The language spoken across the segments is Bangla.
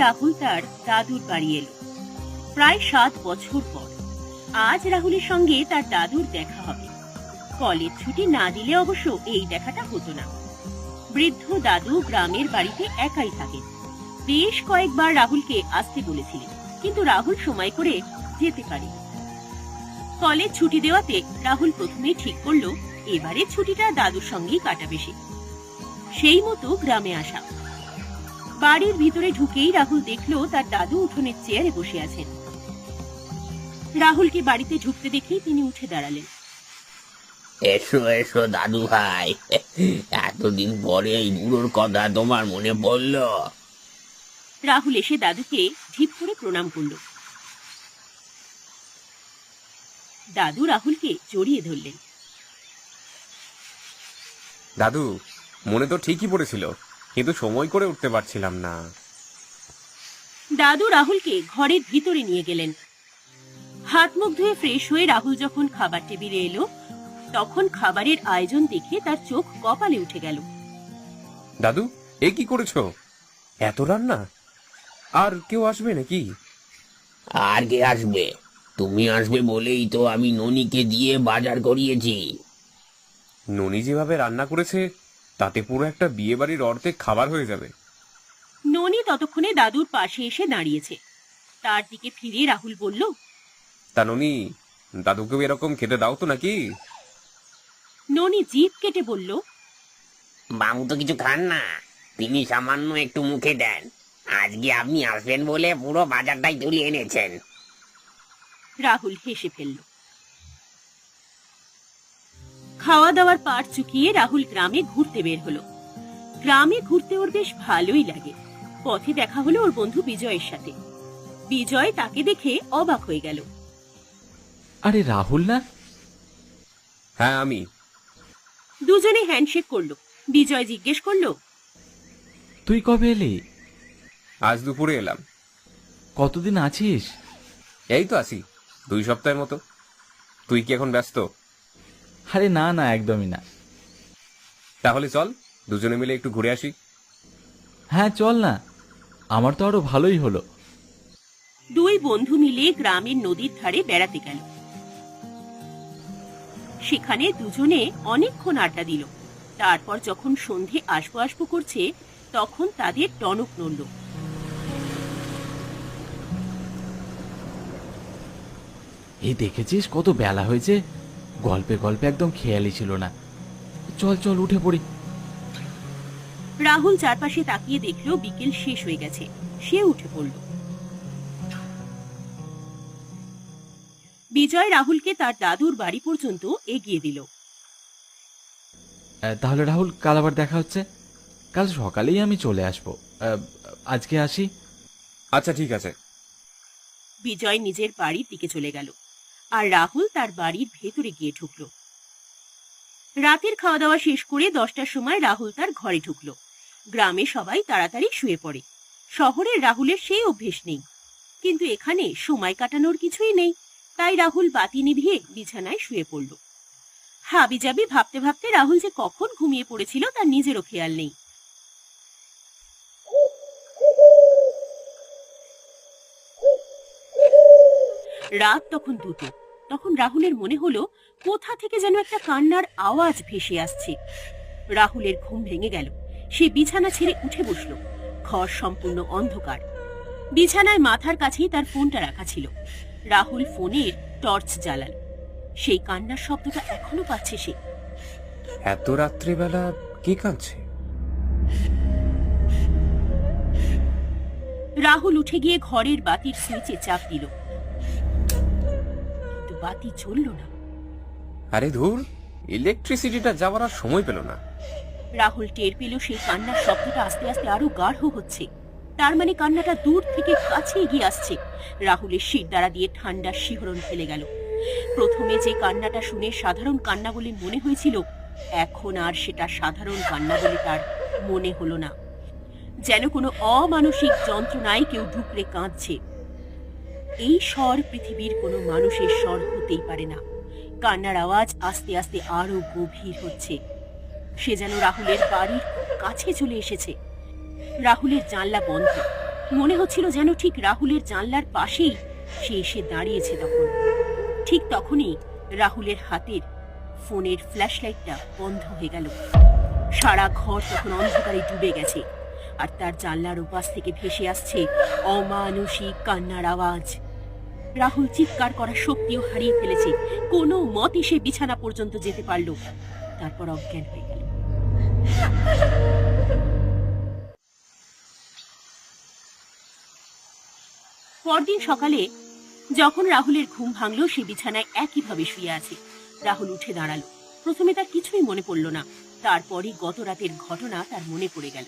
রাহুল তার দাদুর বাড়ি এলো প্রায় 7 বছর পর। আজ রাহুলের সঙ্গে তার দাদুর দেখা হবে। কলেজ ছুটি না দিলে অবশ্য এই দেখাটা হতো না। বৃদ্ধ দাদু গ্রামের বাড়িতে একাই থাকেন। বেশ কয়েকবার রাহুলকে আসতে বলেছিলেন, কিন্তু রাহুল সময় করে যেতে পারে। কলেজ ছুটি দেওয়াতে রাহুল প্রথমেই ঠিক করলো এবারে ছুটিটা দাদুর সঙ্গেই কাটাবে সে। সেই মতো গ্রামে আসা। বাড়ির ভিতরে ঢুকেই রাহুল দেখলো তার দাদু উঠোনের চেয়ারে বসে আছেন। রাহুলকে বাড়িতে ঢুকতে দেখেই তিনি উঠে দাঁড়ালেন। এসো এসো দাদু ভাই, এতদিন পরে এই বুড়োর কথা তোমার মনে পড়লো? রাহুল এসে দাদুকে ঢিপ করে প্রণাম করল। দাদু রাহুলকে জড়িয়ে ধরলেন। দাদু, মনে তো ঠিকই পড়েছিল, কিন্তু সময় করে উঠতে পারছিলাম না। দাদু রাহুলকে ঘরের ভিতরে নিয়ে গেলেন। হাত মুখ ধুয়ে ফ্রেশ হয়ে রাহুল যখন খাবার টেবিলে এলো, তখন খাবারের আয়োজন দেখে তার চোখ কপালে উঠে গেল। দাদু, এ কি করেছো? এত রান্না? আর কেউ আসবে নাকি? আর কে আসবে? তুমি আসবে বলেই তো আমি ননিকে দিয়ে বাজার করিয়েছি। ননি যেভাবে রান্না করেছে তাতে পুরো একটা বিয়ে বাড়ির অর্ধেক খাবার হয়ে যাবে। ননি ততক্ষণে দাদুর পাশে এসে দাঁড়িয়েছে। তার দিকে ফিরে রাহুল বলল, তা ননি, দাদুকেও এরকম খেতে দাও তো নাকি? ননি জিভ কেটে বলল, বাবু তো কিছু খান না, তিনি সামান্য একটু মুখে দেন। আজকে আপনি আসবেন বলে পুরো বাজারটাই তুলে এনেছেন। রাহুল হেসে ফেলল। খাওয়া দাওয়ার পাট চুকিয়ে রাহুল গ্রামে ঘুরতে বের হলো। গ্রামে ঘুরতে ওর বেশ ভালোই লাগে। পথে দেখা হলো ওর বন্ধু বিজয়ের সাথে। বিজয় তাকে দেখে অবাক হয়ে গেল। আরে রাহুল না? হ্যাঁ, আমি। দুজনে হ্যান্ডশেক করলো। বিজয় জিজ্ঞেস করলো, তুই কবে এলি? আজ দুপুরে এলাম। কতদিন আছিস? এই তো আছি, 2 সপ্তাহের মতো। তুই কি এখন ব্যস্ত? আরে না না, একদমই না। তাহলে চল দুজনে মিলে একটু ঘুরে আসি। হ্যাঁ চল না, আমার তো আরো ভালোই হলো। দুই বন্ধু মিলে গ্রামের নদীর ধারে বেড়াতে গেল। সেখানে দুজনে অনেকক্ষণ আড্ডা দিল। তারপর যখন সন্ধে আসবো আসবো করছে, তখন তাদের টনক নড়ল। এই দেখেছিস কত বেলা হয়েছে? গল্পে গল্পে একদম খেয়ালই ছিল না। চল চল উঠে পড়ি। রাহুল চারপাশে তাকিয়ে দেখলো বিকেল শেষ হয়ে গেছে। সে উঠে পড়ল। বিজয় রাহুলকে তার দাদুর বাড়ি পর্যন্ত এগিয়ে দিল। তাহলে রাহুল, কাল আবার দেখা হচ্ছে। কাল সকালেই আমি চলে আসবো। আজকে আসি। আচ্ছা, ঠিক আছে। বিজয় নিজের বাড়ির দিকে চলে গেল, আর রাহুল তার বাড়ির ভেতরে গিয়ে ঢুকল। রাতের খাওয়া দাওয়া শেষ করে 10টার সময় রাহুল তার ঘরে ঢুকল। গ্রামে সবাই তাড়াতাড়ি শুয়ে পড়ে। শহরের রাহুলের সেই অভ্যেস নেই, কিন্তু এখানে সময় কাটানোর কিছুই নেই। তাই রাহুল বাতি নিভিয়ে বিছানায় শুয়ে পড়ল। হাবিজাবি ভাবতে ভাবতে রাহুল যে কখন ঘুমিয়ে পড়েছিল তার নিজেরও খেয়াল নেই। রাত তখন 2টো। তখন রাহুলের মনে হলো কোথা থেকে যেন একটা কান্নার আওয়াজ ভেসে আসছে। রাহুলের ঘুম ভেঙে গেল। সে বিছানা ছেড়ে উঠে বসল। ঘর সম্পূর্ণ অন্ধকার। বিছানায় মাথার কাছেই তার ফোনটা রাখা ছিল। রাহুল ফোনের টর্চ জ্বালাল। সেই কান্নার শব্দটা এখনো পাচ্ছে সে। এত রাত্রিবেলা কে কাঁদছে? রাহুল উঠে গিয়ে ঘরের বাতির সুইচে চাপ দিল, কিন্তু বাতি জ্বলল না। আরে ধুর, ইলেকট্রিসিটিটা যাওয়ার আর সময় পেল না। রাহুল টের পেল সেই কান্নার শব্দটা আস্তে আস্তে আরো গাঢ় হচ্ছে। তার মানে কান্নাটা দূর থেকে কাছে এগিয়ে আসছে। রাহুলের শিরদাঁড়া দিয়ে ঠান্ডা শিহরণ ফেলে গেল। প্রথমে যে কান্নাটা শুনে সাধারণ কান্না বলে মনে হয়েছিল, এখন আর সেটা সাধারণ কান্না বলে তার মনে হলো না। যেন কোনো অমানসিক যন্ত্রণায় কেউ ঢুকরে কাঁদছে। এই স্বর পৃথিবীর কোনো মানুষের স্বর হতেই পারে না। কান্নার আওয়াজ আস্তে আস্তে আরো গভীর হচ্ছে। সে যেন রাহুলের বাড়ির কাছে চলে এসেছে। রাহুলের জানলা বন্ধ, মনে হচ্ছিল যেন ঠিক রাহুলের জানলার পাশেই সে এসে দাঁড়িয়েছে। ঠিক তখনই রাহুলের হাতের ফোনের ফ্ল্যাশ লাইটটা বন্ধ হয়ে গেল। সারা ঘর তখন অন্ধকারে ডুবে গেছে, আর তার জানলার ওপাশ থেকে ভেসে আসছে অমানুষিক কান্নার আওয়াজ। রাহুল চিৎকার করার শক্তিও হারিয়ে ফেলেছে। কোনো মতে সে বিছানা পর্যন্ত যেতে পারল, তারপর অজ্ঞান হয়ে গেল। পরদিন সকালে যখন রাহুলের ঘুম ভাঙল, সে বিছানায় একইভাবে শুয়ে আছে। রাহুল উঠে দাঁড়ালো। প্রথমে তার কিছুই মনে পড়ল না, তারপরই গত রাতের ঘটনা তার মনে পড়ে গেল।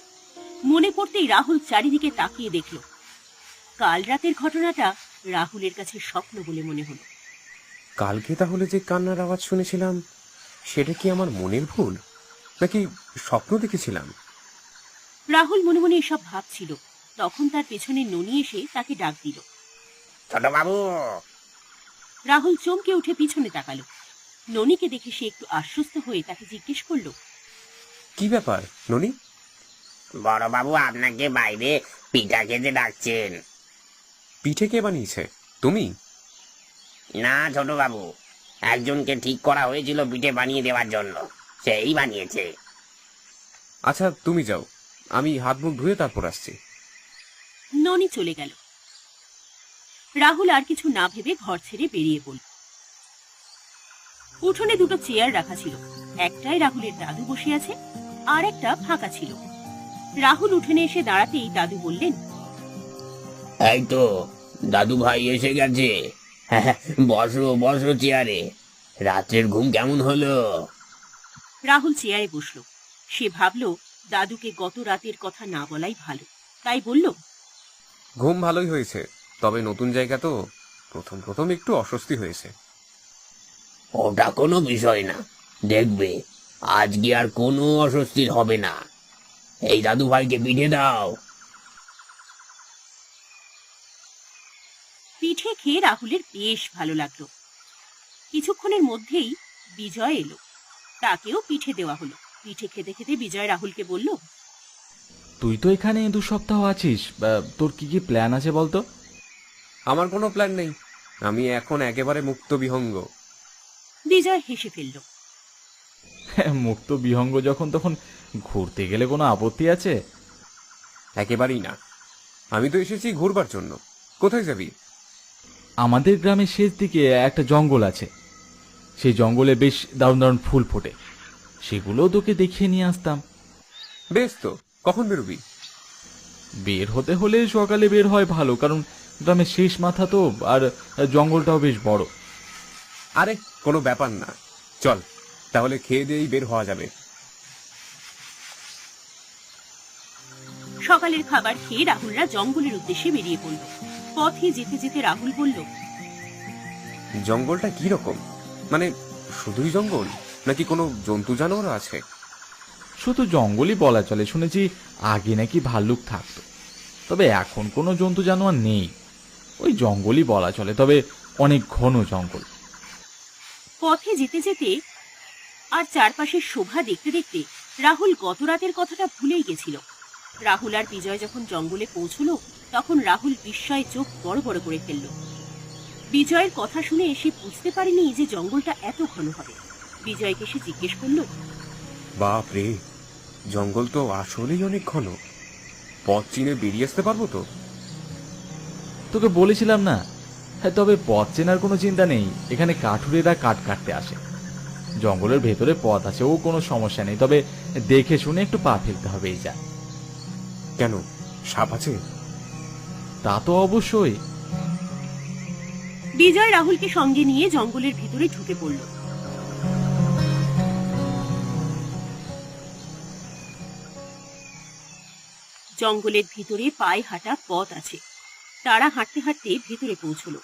মনে পড়তেই রাহুল চারিদিকে তাকিয়ে দেখল। কাল রাতের ঘটনাটা রাহুলের কাছে স্বপ্ন বলে মনে হলো। কালকে তাহলে যে কান্নার আওয়াজ শুনেছিলাম, সেটা কি আমার মনের ভুল, নাকি স্বপ্ন দেখেছিলাম? রাহুল মনে মনে এসব ভাবছিল। তখন তার পেছনে ননি এসে তাকে ডাক দিল। ছোট বাবু, রাহুল চমকে উঠে পিছনে তাকালো। ননিকে দেখে সে একটু আশ্বস্ত হয়ে তাকে জিজ্ঞেস করলো, কি ব্যাপার ননি? বড় বাবু আপনাকে বাইরে পিঠা খেতে ডাকছেন। পিঠে কে বানিয়েছে, তুমি? না ছোট বাবু, একজনকে ঠিক করা হয়েছিল পিঠে বানিয়ে দেওয়ার জন্য, সেই বানিয়েছে। আচ্ছা তুমি যাও, আমি হাত মুখ ধুয়ে তারপর আসছি। ননি চলে গেল। রাহুল আর কিছু না ভেবে ঘর ছেড়ে বেরিয়ে পড়ল। উঠোনে দুটো চেয়ার রাখা ছিল, একটায় রাহুলের দাদু বসে আছে, আর একটা ফাঁকা ছিল। রাহুল উঠোনে এসে দাঁড়াতেই দাদু বললেন, এই তো দাদু ভাই এসে গেছে। বসো বসো চেয়ারে। রাত্রের ঘুম কেমন হলো? রাহুল চেয়ারে বসলো। সে ভাবল দাদুকে গত রাতের কথা না বলাই ভালো, তাই বলল, ঘুম ভালোই হয়েছে, তবে নতুন জায়গা তো প্রথম প্রথম একটু অস্বস্তি হয়েছে। ওটা কোনো বিষয় না, দেখবে আজকে আর কোনো অস্বস্তির হবে না। এই দাদু ভাইকে পিঠে দাও। পিঠে খেয়ে রাহুলের বেশ ভালো লাগলো। কিছুক্ষণের মধ্যেই বিজয় এলো, তাকেও পিঠে দেওয়া হলো। পিঠে খেতে খেতে বিজয় রাহুলকে বলল, তুই তো এখানে 2 সপ্তাহ আছিস, তোর কি কি প্ল্যান আছে বলতো? আমার কোনো প্ল্যান নেই, আমি এখন একেবারে মুক্ত বিহঙ্গ। বিজয় হেসে ফেলল। মুক্ত বিহঙ্গ যখন, তখন ঘুরতে গেলে কোনো আপত্তি আছে? একেবারেই না, আমি তো এসেছি ঘুরবার জন্য। কোথায় যাবি? আমাদের গ্রামের শেষ দিকে একটা জঙ্গল আছে, সেই জঙ্গলে বেশ দারুণ দারুণ ফুল ফোটে, সেগুলো তোকে দেখিয়ে নিয়ে আসতাম। বেশ, তো কখন বেরোবি? বের হতে হলে সকালে বের হয় ভালো, কারণ গ্রামের শেষ মাথা তো, আর জঙ্গলটাও বেশ বড়। আরে কোনো ব্যাপার না, চল তাহলে খেয়ে দিয়েই বের হওয়া যাবে। সকালের খাবার খেয়ে রাহুলরা জঙ্গলের উদ্দেশ্যে বেরিয়ে পড়ল। পথে যেতে যেতে রাহুল বলল, জঙ্গলটা কি রকম, মানে শুধুই জঙ্গল, নাকি কোনো জন্তু জানোয়ার আছে? শুধু জঙ্গলই বলা চলে, শুনেছি আগে নাকি ভাল্লুক থাকতো, তবে এখন কোনো জন্তু জানোয়ার নেই। ওই জঙ্গলই বলা চলে, তবে অনেক ঘন জঙ্গল। পথে যেতে যেতে আর চারপাশের শোভা দেখতে দেখতে রাহুল গত রাতের কথাটা ভুলেই গেছিল। রাহুল আর বিজয় যখন জঙ্গলে পৌঁছলো, তখন রাহুল বিস্ময়ে চোখ বড় বড় করে ফেলল। বিজয়ের কথা শুনে এসে বুঝতে পারেনি যে জঙ্গলটা এত ঘন হবে। বিজয়কে সে জিজ্ঞেস করল, বাপ রে, জঙ্গল তো আসলেই অনেক ঘন। পথ চিনে বেরিয়ে আসতে পারবো তো? তোকে বলেছিলাম না। হ্যাঁ, তবে পথ চেনার কোনো চিন্তা নেই, এখানে কাঠুরেরা কাঠ কাটতে আসে। জঙ্গলের ভেতরে পথ আছে, ও কোনো সমস্যা নেই, তবে দেখে শুনে একটু পা ফেলতে হবে। এই যা। কেন, সাপ আছে? তা তো অবশ্যই। বিজয় রাহুলকে সঙ্গে নিয়ে জঙ্গলের ভিতরে ঢুকে পড়ল। জঙ্গলের ভিতরে পায়ে হাঁটা পথ আছে। তারা হাঁটতে হাঁটতে ভিতরে পৌঁছলো।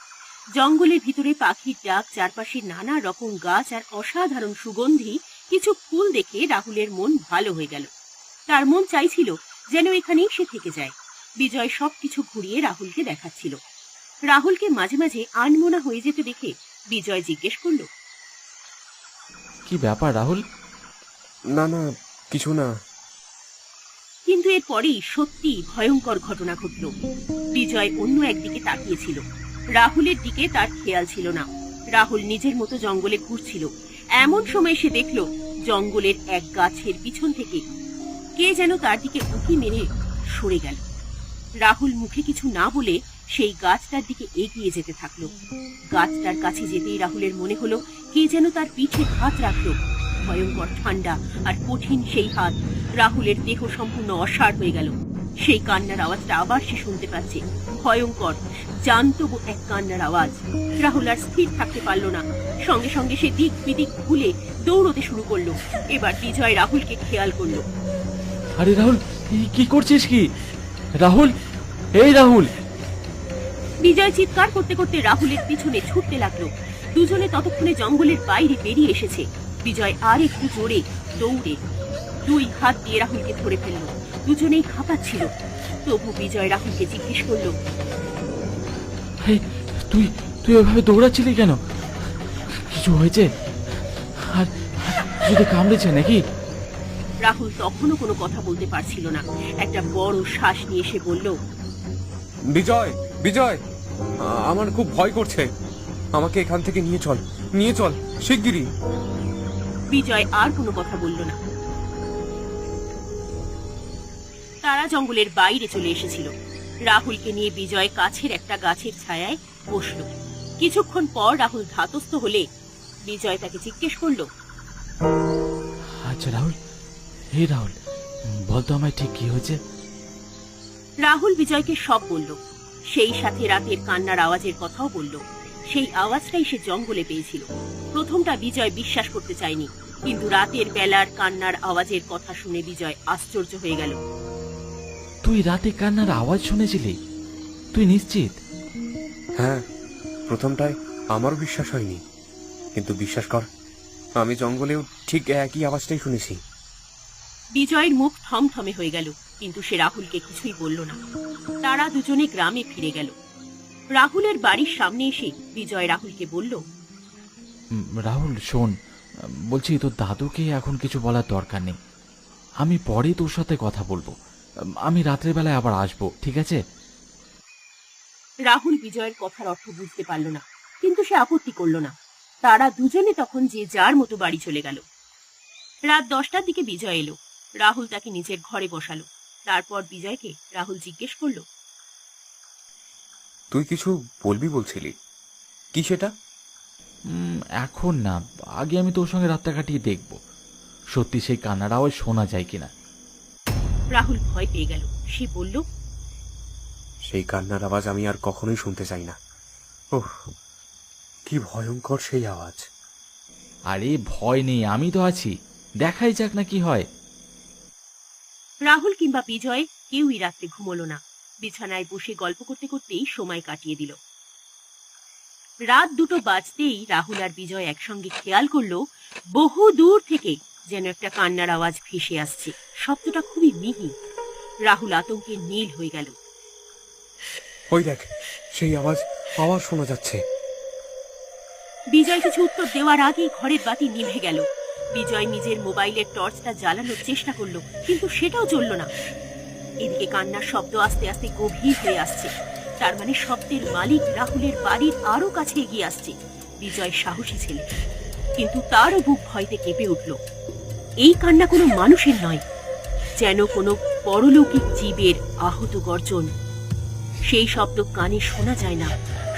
জঙ্গলের ভিতরে পাখির ডাক, চারপাশে নানা রকম গাছ আর অসাধারণ সুগন্ধি কিছু ফুল দেখে রাহুলের মন ভালো হয়ে গেল। তার মন চাইছিল যেন এখানেই সে থেকে যায়। বিজয় সবকিছু ঘুরিয়ে রাহুলকে দেখাচ্ছিল। রাহুলকে মাঝে মাঝে আনমনা হয়ে যেতে দেখে বিজয় জিজ্ঞেস করল, কি ব্যাপার রাহুল? না না, কিছু না। কিন্তু কিন্তু এর পরেই সত্যি ভয়ঙ্কর ঘটনা ঘটল। বিজয় অন্য একদিকে তাকিয়েছিল। রাহুলের দিকে তার খেয়াল ছিল না। রাহুল নিজের মতো জঙ্গলে ঘুরছিল। এমন সময় সে দেখল জঙ্গলের এক গাছের পিছন থেকে কে যেন তার দিকে উঁকি মেরে সরে গেল। রাহুল মুখে কিছু না বলে সেই গাছটার দিকে এগিয়ে যেতে থাকলো। গাছটার কাছে যেতেই রাহুলের মনে হলো কে যেন তার পিঠে হাত রাখলো। ভয়ঙ্কর ঠান্ডা আর কঠিন সেই হাত। রাহুলের দেহ সম্পূর্ণ অসাড় হয়ে গেল। সেই কান্নার আওয়াজটা আবার সে শুনতে পাচ্ছে। ভয়ঙ্কর জান্তব এক কান্নার আওয়াজ। রাহুল আর স্থির থাকতে পারল না। সঙ্গে সঙ্গে সে দিক বিদিক ভুলে দৌড়তে শুরু করলো। এবার বিজয় রাহুলকে খেয়াল করলো। আরে রাহুল, কি করছিস কি? রাহুল, এই রাহুল! বিজয় চিৎকার করতে করতে রাহুলের পিছনে ছুটতে লাগলো। দুজনে ততক্ষণে জঙ্গলের বাইরে বেরিয়ে এসেছে। বিজয় আর একটু জোরে দৌড়ে 2 হাত দিয়ে রাহুলকে ধরে ফেললো। দুজনেই হাঁপাচ্ছিল। তবু বিজয় রাহুলকে জিজ্ঞেস করলো, তুই তুই ওইভাবে দৌড়াচ্ছিলি কেন? কিছু হয়েছে? আর যদি কামড়েছে নাকি? রাহুল তখনও কোনো কথা বলতে পারছিল না। একটা বড় শ্বাস নিয়ে সে বলল, বিজয়, বিজয়, আমার খুব ভয় করছে। আমাকে এখান থেকে নিয়ে চল শিগগিরই। বিজয় আর কোনো কথা বলল না। তারা জঙ্গলের বাইরে চলে এসেছিল। রাহুলকে নিয়ে বিজয় কাছের একটা গাছের ছায়ায় বসল। কিছুক্ষণ পর রাহুল ধাতস্থ হলে বিজয় তাকে জিজ্ঞেস করলো, আচ্ছা রাহুল, এই রাহুল, বলতো আমায় ঠিক কি হয়েছে? রাহুল বিজয়কে সব বলল। সেই সাথে রাতের কান্নার আওয়াজের কথাও বলল। সেই আওয়াজটাই সে জঙ্গলে পেয়েছিল। প্রথমটা বিজয় বিশ্বাস করতে চায়নি, কিন্তু রাতের বেলার কান্নার আওয়াজের কথা শুনে বিজয় আশ্চর্য হয়ে গেল। তুই রাতে কান্নার আওয়াজ শুনেছিলি? তুই নিশ্চিত? হ্যাঁ, প্রথমটায় আমারও বিশ্বাস হয়নি, কিন্তু বিশ্বাস কর, আমি জঙ্গলেও ঠিক একই আওয়াজটাই শুনেছি। বিজয়ের মুখ থমথমে হয়ে গেল, কিন্তু সে রাহুলকে কিছুই বলল না। তারা দুজনে গ্রামে ফিরে গেল। রাহুলের বাড়ির সামনে এসে বিজয় রাহুলকে বলল, রাহুল শোন, বলছি তোর দাদুকে এখন কিছু বলার দরকার নেই। আমি পরে তোর সাথে কথা বলবো। আমি রাত্রের বেলায় আবার আসবো, ঠিক আছে? রাহুল বিজয়ের কথার অর্থ বুঝতে পারল না, কিন্তু সে আপত্তি করল না। তারা দুজনে তখন যে যার মতো বাড়ি চলে গেল। রাত 10টার দিকে বিজয় এলো। রাহুল তাকে নিজের ঘরে বসালো। তারপর বিজয়কে রাহুল জিজ্ঞেস করলো, তুই কিছু বলবি বলছিলি, কি সেটা? এখন না, আগে আমি তোর সঙ্গে রাতটা কাটিয়ে দেখব সত্যি সেই কান্নার আওয়াজ শোনা যায় কিনা। রাহুল ভয় পেয়ে গেল। সে বলল, সেই কান্নার আওয়াজ আমি আর কখনোই শুনতে চাই না। ওহ, কি ভয়ঙ্কর সেই আওয়াজ। আরে ভয় নেই, আমি তো আছি, দেখাই যাক না কি হয়। রাহুল কিংবা বিজয় কেউই রাত্রে ঘুমোলো না। বিছানায় বসে গল্প করতে করতেই সময় কাটিয়ে দিল। রাত 2টো বাজতেই রাহুল আর বিজয় একসঙ্গে খেয়াল করলো বহু দূর থেকে যেন একটা কান্নার আওয়াজ ভেসে আসছে। শব্দটা খুবই মিহি। রাহুল আতঙ্কে নীল হয়ে গেল। ওই দেখ, সেই আওয়াজ আবার শোনা যাচ্ছে। বিজয় কিছু উত্তর দেওয়ার আগেই ঘরের বাতি নিভে গেল। বিজয় নিজের মোবাইলের টর্চটা জ্বালানোর চেষ্টা করলো, কিন্তু সেটাও জ্বলল না। এদিকে কান্নার শব্দ আস্তে আস্তে গভীর হয়ে আসছে। তার মানে শব্দের মালিক রাহুলের বাড়ির আরো কাছে এগিয়ে আসছে। বিজয় সাহসী ছেলে, কিন্তু তারও বুক ভয়তে কেঁপে উঠল। এই কান্না কোনো মানুষের নয়, যেন কোনো পরলৌকিক জীবের আহত গর্জন। সেই শব্দ কানে শোনা যায় না।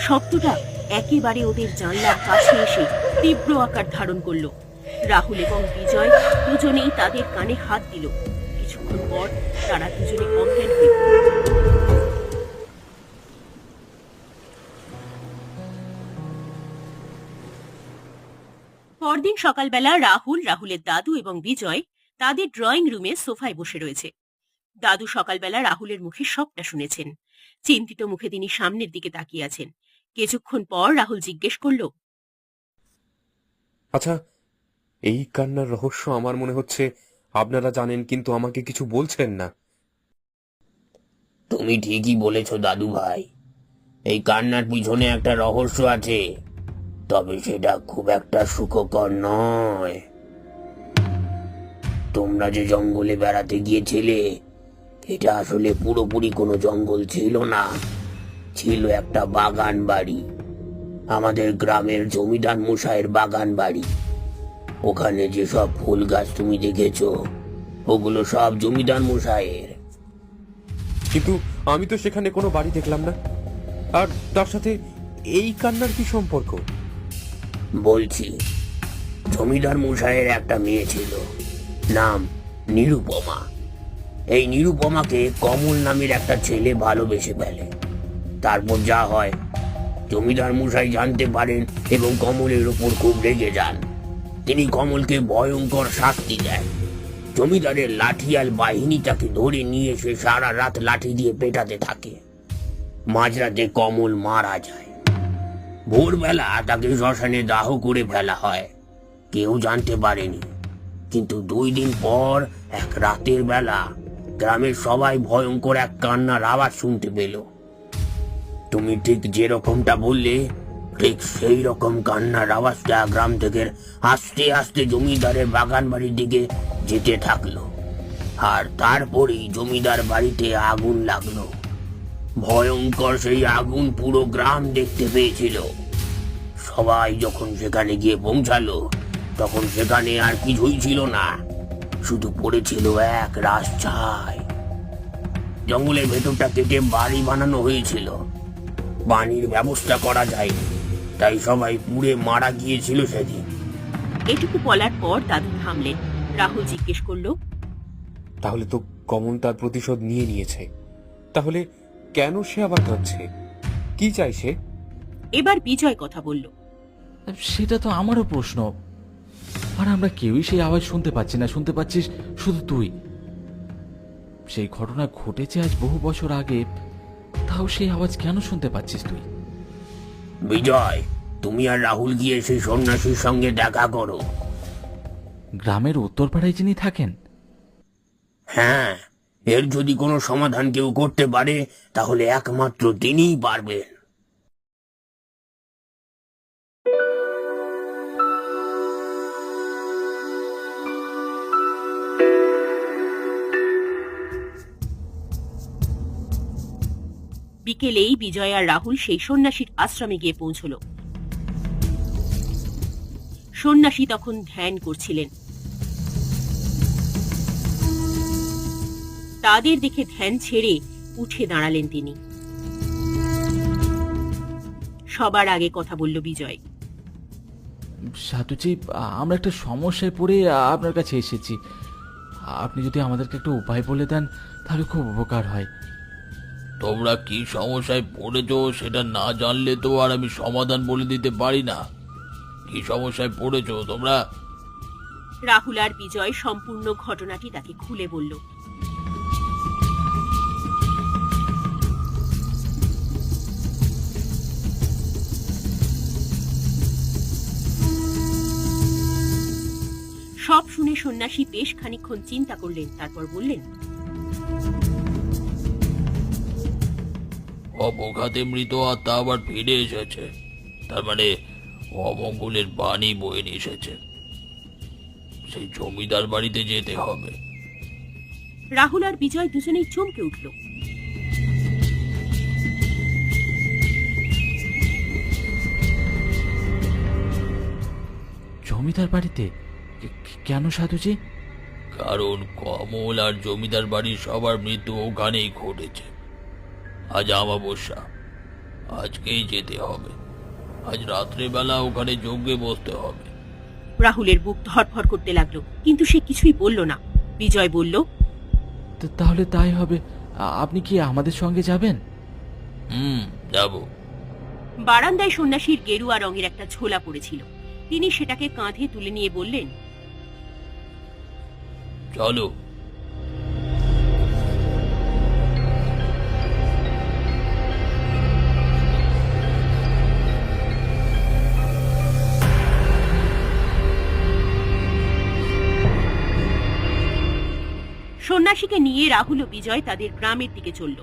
শব্দটা একেবারে ওদের জানলার কাছে এসে তীব্র আকার ধারণ করলো। রাহুল এবং বিজয় দুজনেই তাদের কানে হাত দিল। কিছুক্ষণ পর তারা দুজনে অজ্ঞান হয়ে পড়ল। পরদিন সকালবেলা রাহুলের দাদু এবং বিজয় তাদের ড্রয়িং রুমে সোফায় বসে রয়েছে। দাদু সকালবেলা রাহুলের মুখে সবটা শুনেছেন। চিন্তিত মুখে তিনি সামনের দিকে তাকিয়ে আছেন। কিছুক্ষণ পর রাহুল জিজ্ঞেস করল, আচ্ছা, এই কান্নার রহস্য আমার মনে হচ্ছে আপনারা জানেন, কিন্তু আমাকে কিছু বলছেন না। তুমি ঠিকই বলেছ দাদু ভাই, এই কান্নার পিছনে একটা রহস্য আছে, তবে সেটা খুব একটা সুখকর নয়। তোমরা যে জঙ্গলে বেড়াতে গিয়েছিলে, এটা আসলে পুরোপুরি কোনো জঙ্গল ছিল না, ছিল একটা বাগান বাড়ি। আমাদের গ্রামের জমিদার মশাইয়ের বাগান বাড়ি। ওখানে যেসব ফুল গাছ তুমি দেখেছো, ওগুলো সব জমিদার মশাইয়ের। কিন্তু আমি তো সেখানে কোনো বাড়ি দেখলাম না। আর তার সাথে এই কান্নার কি সম্পর্ক? বলছি, জমিদার মশাইয়ের একটা মেয়ে ছিল, নাম নিরুপমা। এই নিরুপমাকে কমল নামের একটা ছেলে ভালোবেসে ফেলে। তারপর যা হয়, জমিদার মশাই জানতে পারেন এবং কমলের ওপর খুব রেগে যান। তিনি কমলকে ভয়ঙ্কর শাস্তি দেন। জমিদারের লাঠিয়াল বাহিনী তাকে ধরে নিয়ে এসে সারা রাত লাঠি দিয়ে পেটাতে থাকে। মাঝরাতে কমল মারা যায়। ভোরবেলা তাকে শ্মশানে দাহ করে ফেলা হয়। কেউ জানতে পারেনি। কিন্তু 2 দিন পর এক রাতের বেলা গ্রামের সবাই ভয়ঙ্কর এক কান্নার আওয়াজ শুনতে পেল। তুমি ঠিক যেরকমটা বললে, ঠিক সেই রকম কান্নার আওয়াজটা গ্রাম থেকে আস্তে আস্তে জমিদারের বাগান বাড়ির দিকে যেতে থাকলো। আর তারপরেই জমিদার বাড়িতে আগুন লাগলো। ভয়ঙ্কর সেই আগুন পুরো গ্রাম দেখতে পেয়েছিল। সবাই যখন সেখানে গিয়ে পৌঁছালো, তখন সেখানে আর কিছুই ছিল না, শুধু পড়েছিল এক রাশছাই। জঙ্গলের ভেতরটা কেটে বাড়ি বানানো হয়েছিল। পানির ব্যবস্থা করা যায়নি, তাই সবাই পুড়ে মারা গিয়েছিল সেদিন। এটুকু বলার পর দাদু থামলেন। রাহুল জিজ্ঞেস করলো, তাহলে তো কমল তার প্রতিশোধ নিয়ে নিয়েছে। তাহলে কেন সে আবার কাঁদছে? কি চাইছে? এবার বিজয় কথা বলল। সেটা তো আমারও প্রশ্ন। আর আমরা কেউই সেই আওয়াজ শুনতে পাচ্ছি না, শুনতে পাচ্ছিস শুধু তুই। সেই ঘটনা ঘটেছে আজ বহু বছর আগে, তাও সেই আওয়াজ কেন শুনতে পাচ্ছিস তুই? বিজয়, তুমি আর রাহুল গিয়ে সেই সন্ন্যাসীর সঙ্গে দেখা করো। গ্রামের উত্তরপাড়ায় যিনি থাকেন? হ্যাঁ, এর যদি কোনো সমাধান কেউ করতে পারে, তাহলে একমাত্র তিনিই পারবেন। বিকেলেই বিজয় আর রাহুল সেই সন্ন্যাসীর আশ্রমে গিয়ে পৌঁছল। সন্ন্যাসী তখন ধ্যান করছিলেন। তাদের দেখে ধ্যান ছেড়ে উঠে দাঁড়ালেন তিনি। সবার আগে কথা বলল বিজয়। সাধুজি, আমরা একটা সমস্যায় পড়ে আপনার কাছে এসেছি। আপনি যদি আমাদেরকে একটা উপায় বলে দেন, তাহলে খুব উপকার হয়। তোমরা কি সমস্যায় পড়েছো সেটা না জানলে তো আর আমি সমাধান বলে দিতে পারি না। কি সমস্যায় পড়েছো তোমরা? রাহুল আর বিজয় সম্পূর্ণ ঘটনাটি তাকে খুলে বলল। সব শুনে সন্ন্যাসী বেশ খানিকক্ষণ চিন্তা করলেন, তারপর বললেন, অবঘাতে মৃত আত্মা আবার ফিরে এসেছে। তার মানে অমঙ্গলের বাণী বয়ে নিয়ে এসেছে। সেই জমিদার বাড়িতে যেতে হবে। রাহুল আর বিজয় দুজনেই চমকে উঠল। জমিদার বাড়িতে? কেন সাধুজি? কারণ কমল আর জমিদার বাড়ির সবার মৃত্যু ওখানেই ঘটেছে। আজ অমাবস্যা, আজকেই যেতে হবে। আজ রাত্রেবেলা ওখানে যজ্ঞে বসতে হবে। রাহুলের বুক ধড়ফড় করতে লাগলো, কিন্তু সে কিছুই বলল না। বিজয় বলল, তাহলে তাই হবে। আপনি কি আমাদের সঙ্গে যাবেন? যাব। বারান্দায় সন্ন্যাসীর গেরুয়া রঙের একটা ঝোলা পড়েছিল। তিনি সেটাকে কাঁধে তুলে নিয়ে বললেন, চলো। সন্ন্যাসীকে নিয়ে রাহুল ও বিজয় তাদের গ্রামের দিকে চলল।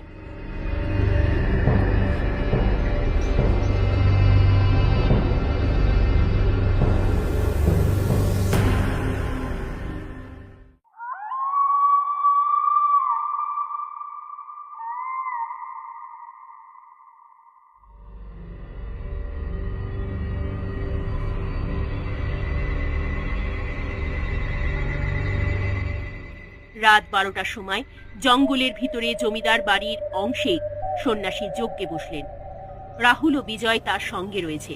রাত 12টার সময় জঙ্গলের ভিতরে জমিদার বাড়ির অংশে সন্ন্যাসী যজ্ঞে বসলেন। রাহুল ও বিজয় তার সঙ্গে রয়েছে।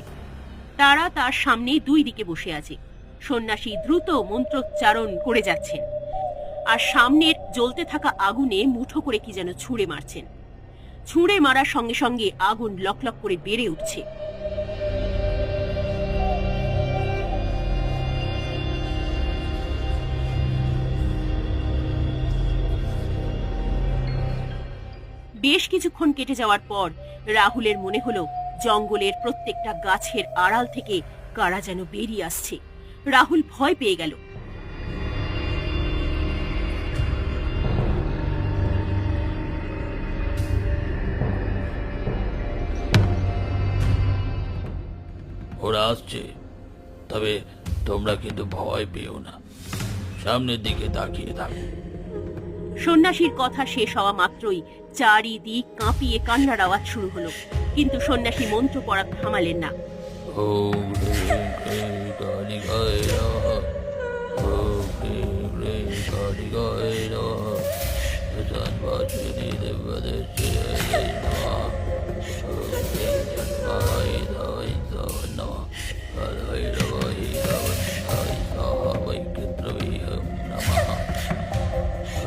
তারা তার সামনে দুই দিকে বসে আছে। সন্ন্যাসী দ্রুত মন্ত্রোচ্চারণ করে যাচ্ছেন আর সামনের জ্বলতে থাকা আগুনে মুঠো করে কি যেন ছুঁড়ে মারছেন। ছুঁড়ে মারার সঙ্গে সঙ্গে আগুন লকলক করে বেড়ে উঠছে। বেশ কিছুক্ষণ কেটে যাওয়ার পর রাহুলের মনে হলো জঙ্গলের প্রত্যেকটা গাছের আড়াল থেকে কারা যেন বেরিয়ে আসছে। রাহুল ভয় পেয়ে গেল। ওরা আসছে, তবে তোমরা কিন্তু ভয় পেও না, সামনের দিকে তাকিয়ে থাকো। সন্ন্যাসীর কথা শেষ হওয়া মাত্রই চারিদিক কাঁপিয়ে কান্নার আওয়াজ শুরু হলো, কিন্তু সন্ন্যাসী মন্ত্র পড়া থামালেন না। ওম হ্রিং ক্লীং কালিকায় নমঃ, ওম হ্রিং ক্লীং কালিকায় নমঃ, সন্বাসিনী দেবদেশায় নমঃ, ওম হ্রিং চন্দ্রায় দায় নমঃ, আলাই রবাই রবন্ধায় সাহা বৈকিত্রবীহ নমঃ,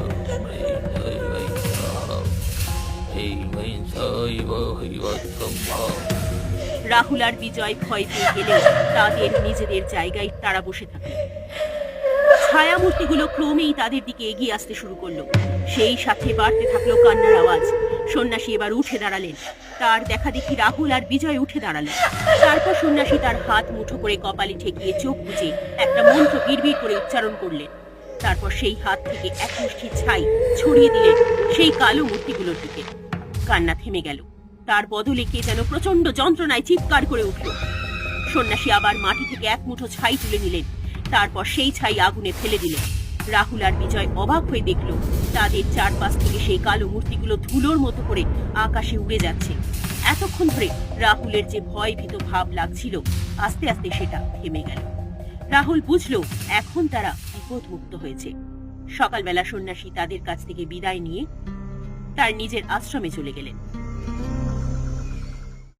ওম হ্রিং দৈবৈ সাহা এই বৈ সাইব হইবৎসম্ভা। রাহুল আর বিজয় ভয় পেয়ে গেলেও তাদের নিজেদের জায়গায় তারা বসে থাকে। ছায়ামূর্তিগুলো ক্রমেই তাদের দিকে এগিয়ে আসতে শুরু করলো। সেই সাথে বাড়তে থাকলো কান্নার আওয়াজ। সন্ন্যাসী এবার উঠে দাঁড়ালেন। তার দেখা দেখি রাহুল আর বিজয় উঠে দাঁড়ালেন। তারপর সন্ন্যাসী তার হাত মুঠো করে কপালে ঠেকিয়ে চোখ বুজে একটা মন্ত্র বিড়বিড় করে উচ্চারণ করলেন। তারপর সেই হাত থেকে এক মুষ্টি ছাই ছড়িয়ে দিলেন সেই কালো মূর্তিগুলোর দিকে। কান্না থেমে গেল। তার বদলে কে যেন প্রচন্ড যন্ত্রণায় চিৎকার করে উঠল। সন্ন্যাসী আবার মাটি থেকে এক মুঠো ছাই তুলে নিলেন। তারপর সেই ছাই আগুনে ফেলে দিলেন। রাহুল আর বিজয় অবাক হয়ে দেখল তাদের চারপাশ থেকে সেই কালো মূর্তিগুলো ধুলোর মতো করে আকাশে উড়ে যাচ্ছে। এতক্ষণ ধরে রাহুলের যে ভয় ভীত ভাব লাগছিল, আস্তে আস্তে সেটা থেমে গেল। রাহুল বুঝল এখন তারা বিপদমুক্ত হয়েছে। সকালবেলা সন্ন্যাসী তাদের কাছ থেকে বিদায় নিয়ে তার নিজের আশ্রমে চলে গেলেন।